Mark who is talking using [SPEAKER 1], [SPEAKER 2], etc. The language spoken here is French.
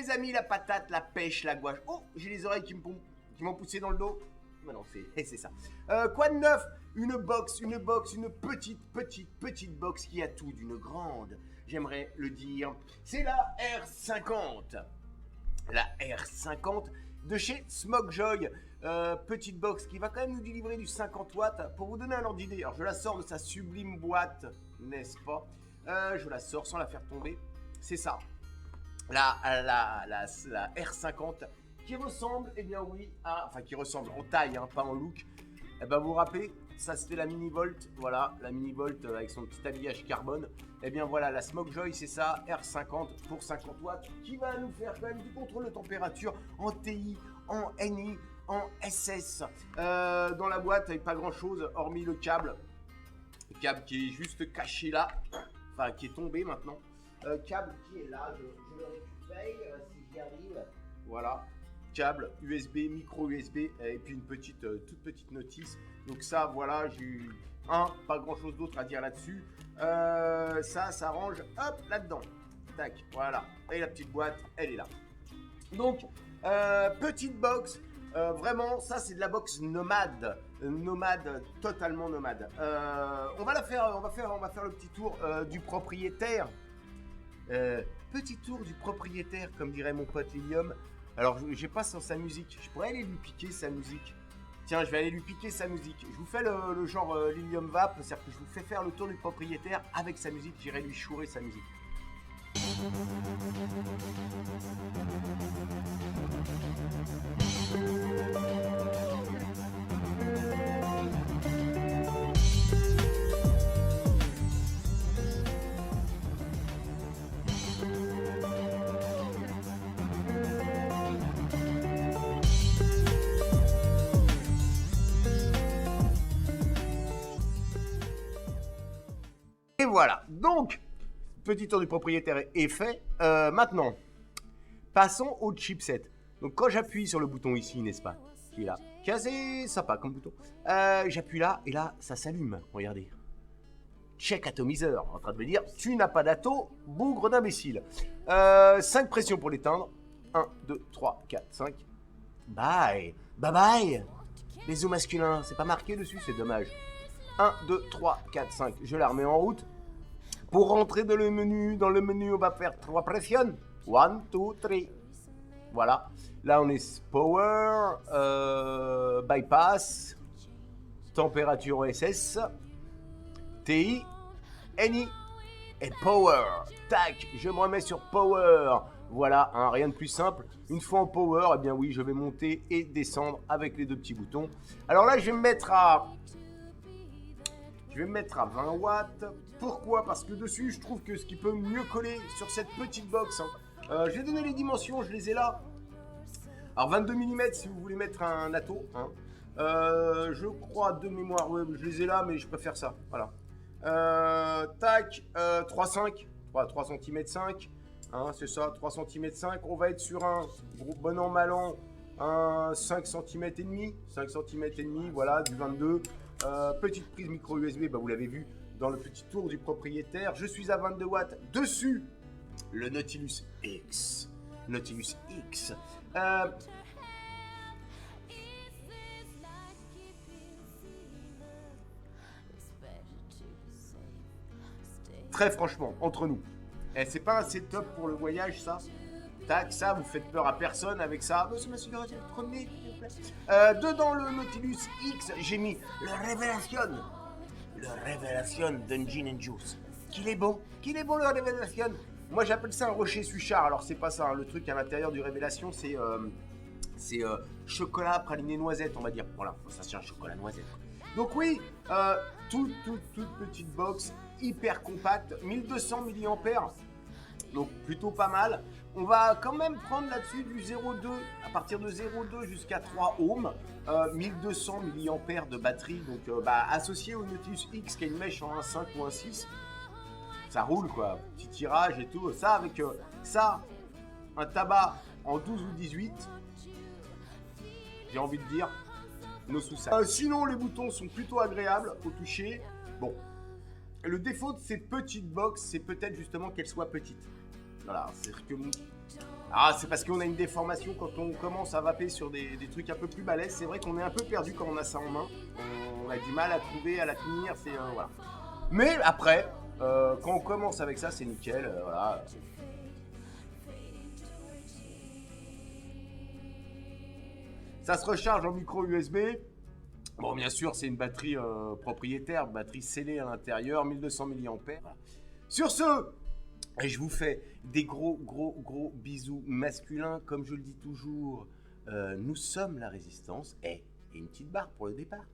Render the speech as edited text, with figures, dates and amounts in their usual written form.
[SPEAKER 1] les amis, la patate, la pêche, la gouache. Oh, j'ai les oreilles qui m'ont poussé dans le dos. Mais non, c'est ça. Quoi de neuf? Une box, une petite box qui a tout d'une grande. J'aimerais le dire. C'est la R50. La R50 de chez Smokejoy. Petite box qui va quand même nous délivrer du 50 watts. Pour vous donner un ordre d'idée, alors je la sors de sa sublime boîte, n'est-ce pas? Je la sors sans la faire tomber. C'est ça. La R50 qui ressemble, eh bien oui, qui ressemble en taille, hein, pas en look. Eh ben vous vous rappelez, ça c'était la Mini Volt, voilà, la Mini Volt avec son petit habillage carbone. Eh bien voilà, la Smokejoy, c'est ça, R50 pour 50 watts, qui va nous faire quand même du contrôle de température en TI, en NI, en SS. Dans la boîte, avec pas grand chose, hormis le câble qui est juste caché là, enfin qui est tombé maintenant. Câble qui est là, je le récupère si j'y arrive. Voilà, câble USB, micro USB et puis une toute petite notice. Donc ça, voilà, j'ai eu pas grand chose d'autre à dire là-dessus. Ça range, hop, là-dedans. Tac, voilà. Et la petite boîte, elle est là. Donc, petite box. Vraiment, ça c'est de la box nomade, totalement nomade. On va faire le petit tour du propriétaire. Petit tour du propriétaire, comme dirait mon pote Lilium. Alors, j'ai pas sa musique. Je pourrais aller lui piquer sa musique. Tiens, je vais aller lui piquer sa musique. Je vous fais le genre Lilium Vap, c'est-à-dire que je vous fais faire le tour du propriétaire avec sa musique. J'irai lui chourer sa musique. Et voilà, donc, petit tour du propriétaire est fait. Maintenant, passons au chipset. Donc quand j'appuie sur le bouton ici, n'est-ce pas, qui est là, qui est assez sympa comme bouton, j'appuie là, et là, ça s'allume, regardez. Check atomiseur, en train de me dire, tu n'as pas d'atto, bougre d'imbécile. 5 pressions pour l'éteindre. 1, 2, 3, 4, 5. Bye, bye bye. Les os masculins, c'est pas marqué dessus, c'est dommage. 1, 2, 3, 4, 5. Je la remets en route. Pour rentrer dans le menu, on va faire 3 pressions. 1, 2, 3. Voilà. Là, on est power, bypass, température SS, TI, NI et power. Tac, je me remets sur power. Voilà, hein, rien de plus simple. Une fois en power, eh bien oui, je vais monter et descendre avec les deux petits boutons. Alors là, je vais me mettre à 20 watts. Pourquoi? Parce que dessus, je trouve que ce qui peut mieux coller sur cette petite box, je vais donner les dimensions, je les ai là. Alors 22 mm si vous voulez mettre un atto. Hein. Je crois de mémoire, ouais, je les ai là, mais je préfère ça. Voilà. Tac, 3,5. 3 cm 5. Hein, c'est ça, 3 cm 5. On va être sur un gros bon an, mal an, un 5 cm et demi. 5 cm et demi, voilà, du 22. Petite prise micro USB, bah, vous l'avez vu dans le petit tour du propriétaire. Je suis à 22 watts. Dessus, le Nautilus X. Nautilus X. Très franchement, entre nous, c'est pas un setup pour le voyage, ça. Tac, ça, vous faites peur à personne avec ça. Monsieur Massignoret, prenez, s'il vous plaît. Dedans le Nautilus X, j'ai mis le Révélation Dungeon and Juice. Qu'il est bon le Révélation. Moi, j'appelle ça un rocher Suchard. Alors, c'est pas ça, hein. Le truc à l'intérieur du Révélation, c'est chocolat praliné noisette, on va dire. Voilà, ça c'est un chocolat noisette. Donc oui, toute petite box, hyper compacte, 1200 mAh. Donc plutôt pas mal. On va quand même prendre là-dessus du 0,2, à partir de 0,2 jusqu'à 3 ohms, 1200 mAh de batterie, donc associé au Nautilus X qui a une mèche en 1,5 ou 1,6, ça roule quoi, petit tirage et tout, ça avec ça, un tabac en 12 ou 18, j'ai envie de dire, nos sous-sacs. Sinon les boutons sont plutôt agréables au toucher, bon, le défaut de ces petites box, c'est peut-être justement qu'elles soient petites. Voilà, c'est-à-dire que Ah, c'est parce qu'on a une déformation quand on commence à vaper sur des trucs un peu plus balèzes. C'est vrai qu'on est un peu perdu quand on a ça en main. On a du mal à trouver, à la tenir. C'est voilà. Mais après, quand on commence avec ça, c'est nickel. Voilà. Ça se recharge en micro USB. Bon, bien sûr, c'est une batterie propriétaire, batterie scellée à l'intérieur, 1200 mAh. Sur ce, je vous fais des gros bisous masculins. Comme je le dis toujours, nous sommes la résistance. Et une petite barre pour le départ.